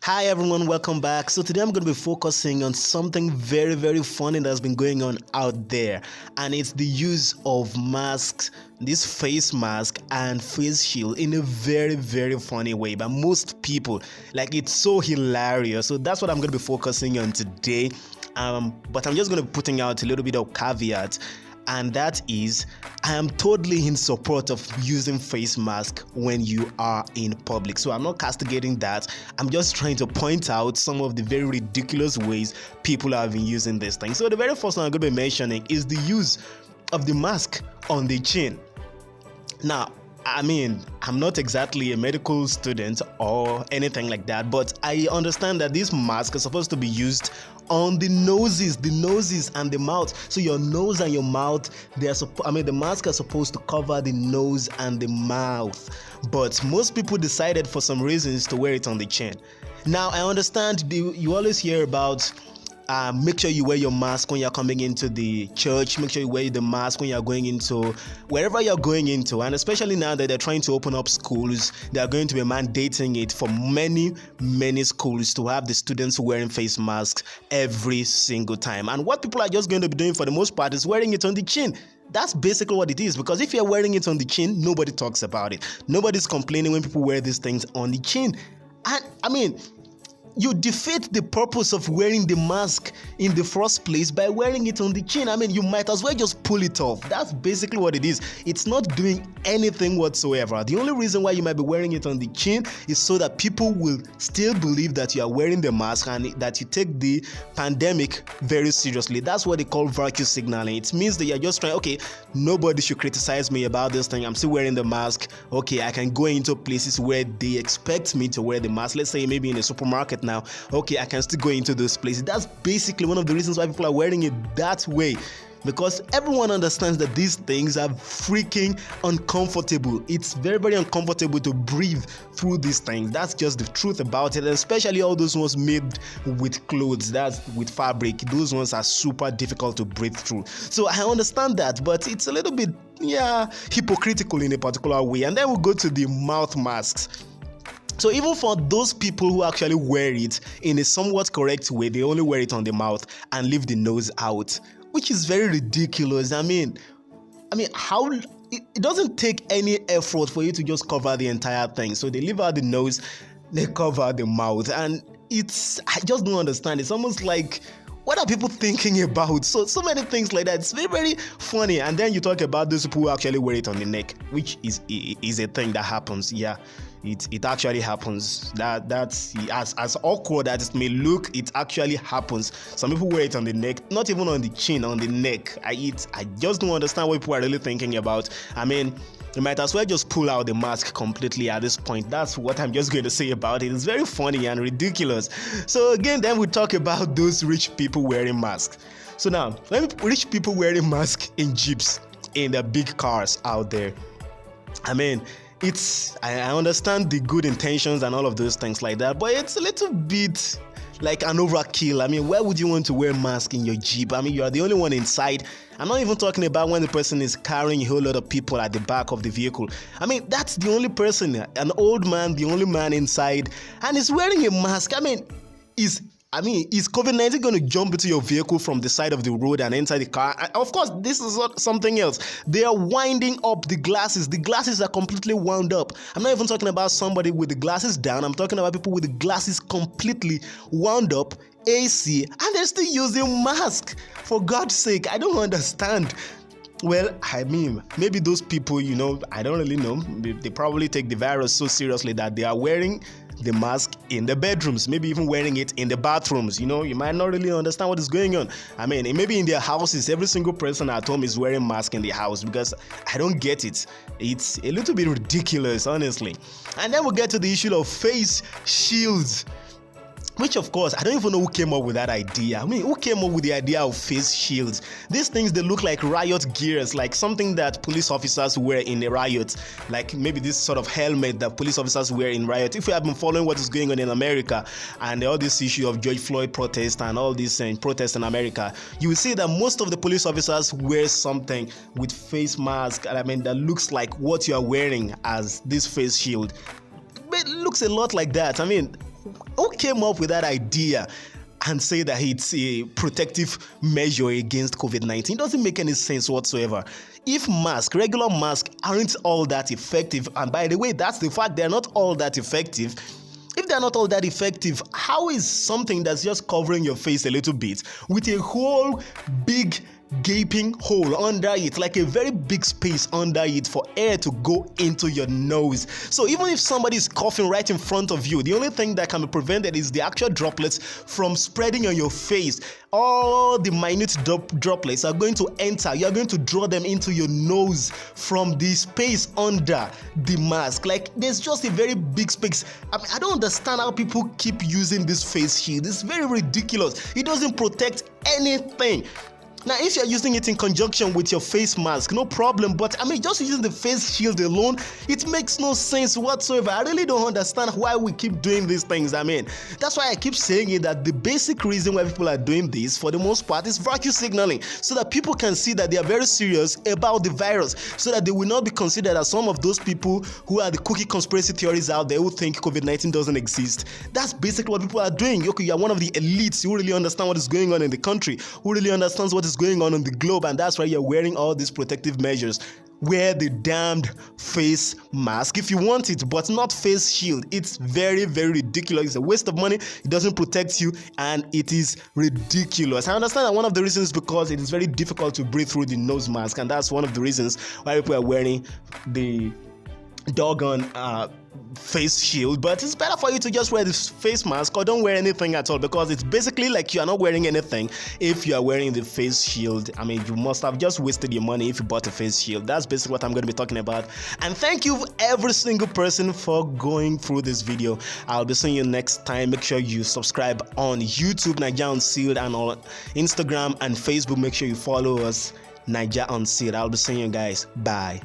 Hi everyone, welcome back. So today I'm going to be focusing on something very funny that's been going on out there, and it's the use of masks, this face mask and face shield in a very funny way. But most people, like, it's so hilarious. So that's what I'm going to be focusing on today. But I'm just going to be putting out a little bit of caveat, and that is I am totally in support of using face mask when you are in public. So I'm not castigating that. I'm just trying to point out some of the very ridiculous ways people have been using this thing. So the very first one I'm going to be mentioning is the use of the mask on the chin. Now, I'm not exactly a medical student or anything like that, but I understand that this mask is supposed to be used on the noses and the mouth. So your nose and your mouth, the mask is supposed to cover the nose and the mouth. But most people decided for some reasons to wear it on the chin. Now, I understand you always hear about make sure you wear your mask when you're coming into the church. Make sure you wear the mask when you're going into wherever you're going into. And especially now that they're trying to open up schools, they are going to be mandating it for many schools to have the students wearing face masks every single time. And what people are just going to be doing for the most part is wearing it on the chin. That's basically what it is, because if you're wearing it on the chin, nobody talks about it. Nobody's complaining when people wear these things on the chin. And you defeat the purpose of wearing the mask in the first place by wearing it on the chin. You might as well just pull it off. That's basically what it is. It's not doing anything whatsoever. The only reason why you might be wearing it on the chin is so that people will still believe that you are wearing the mask and that you take the pandemic very seriously. That's what they call virtue signaling. It means that you're just trying, okay, nobody should criticize me about this thing. I'm still wearing the mask. Okay, I can go into places where they expect me to wear the mask. Let's say maybe in a supermarket now. Okay, I can still go into those places. That's basically one of the reasons why people are wearing it that way, because everyone understands that these things are freaking uncomfortable. It's very uncomfortable to breathe through these things. That's just the truth about it. And especially all those ones made with clothes, that's with fabric, those ones are super difficult to breathe through. So I understand that, but it's a little bit hypocritical in a particular way. And then we'll go to the mouth masks. So even for those people who actually wear it in a somewhat correct way, they only wear it on the mouth and leave the nose out, which is very ridiculous. How it doesn't take any effort for you to just cover the entire thing. So they leave out the nose, they cover the mouth, and I just don't understand. It's almost like, what are people thinking about? So many things like that. It's very funny. And then you talk about those people who actually wear it on the neck, which is a thing that happens. Yeah, it actually happens. That's as awkward as it may look, it actually happens. Some people wear it on the neck, not even on the chin, on the neck. I just don't understand what people are really thinking about. You might as well just pull out the mask completely at this point. That's what I'm just going to say about it. It's very funny and ridiculous. So again, then we talk about those rich people wearing masks. So now, when rich people wearing masks in jeeps, in the big cars out there, I understand the good intentions and all of those things like that, but it's a little bit like an overkill. Why would you want to wear a mask in your Jeep? You are the only one inside. I'm not even talking about when the person is carrying a whole lot of people at the back of the vehicle. That's the only person, an old man, the only man inside, and he's wearing a mask. Is COVID-19 going to jump into your vehicle from the side of the road and enter the car? And of course, this is something else. They are winding up the glasses. The glasses are completely wound up. I'm not even talking about somebody with the glasses down. I'm talking about people with the glasses completely wound up, AC, and they're still using mask. For God's sake, I don't understand. Well, maybe those people, I don't really know. They probably take the virus so seriously that they are wearing the mask in the bedrooms, maybe even wearing it in the bathrooms. You might not really understand what is going on. Maybe in their houses, every single person at home is wearing mask in the house, because I don't get it. It's a little bit ridiculous, honestly. And then we'll get to the issue of face shields, which, of course, I don't even know who came up with that idea. Who came up with the idea of face shields? These things, they look like riot gears, like something that police officers wear in a riot, like maybe this sort of helmet that police officers wear in riot. If you have been following what is going on in America and all this issue of George Floyd protest and all these protests in America, you will see that most of the police officers wear something with face mask, that looks like what you are wearing as this face shield. It looks a lot like that. Who came up with that idea and say that it's a protective measure against COVID-19? It doesn't make any sense whatsoever. If regular masks aren't all that effective, and by the way, that's the fact, they're not all that effective. If they're not all that effective, how is something that's just covering your face a little bit with a whole big gaping hole under it, like a very big space under it for air to go into your nose? So even if somebody is coughing right in front of you, the only thing that can be prevented is the actual droplets from spreading on your face. All the minute droplets are going to enter. You're going to draw them into your nose from the space under the mask. Like, there's just a very big space. I don't understand how people keep using this face shield. It's very ridiculous. It doesn't protect anything. Now, if you're using it in conjunction with your face mask, no problem. But just using the face shield alone, it makes no sense whatsoever. I really don't understand why we keep doing these things. That's why I keep saying it, that the basic reason why people are doing this, for the most part, is virtue signaling, so that people can see that they are very serious about the virus, so that they will not be considered as some of those people who are the cookie conspiracy theories out there who think COVID-19 doesn't exist. That's basically what people are doing. Okay, you're one of the elites who really understand what is going on in the country, who really understands what is going on the globe, and that's why you're wearing all these protective measures. Wear the damned face mask if you want it, but not face shield. It's very, very ridiculous. It's a waste of money. It doesn't protect you, and it is ridiculous. I understand that one of the reasons is because it is very difficult to breathe through the nose mask, and that's one of the reasons why people are wearing the doggone face shield. But it's better for you to just wear this face mask or don't wear anything at all, because it's basically like you are not wearing anything if you are wearing the face shield. You must have just wasted your money if you bought a face shield. That's basically what I'm going to be talking about. And thank you every single person for going through this video. I'll be seeing you next time. Make sure you subscribe on YouTube, Naija Unsealed, and on Instagram and Facebook. Make sure you follow us, Naija Unsealed. I'll be seeing you guys. Bye.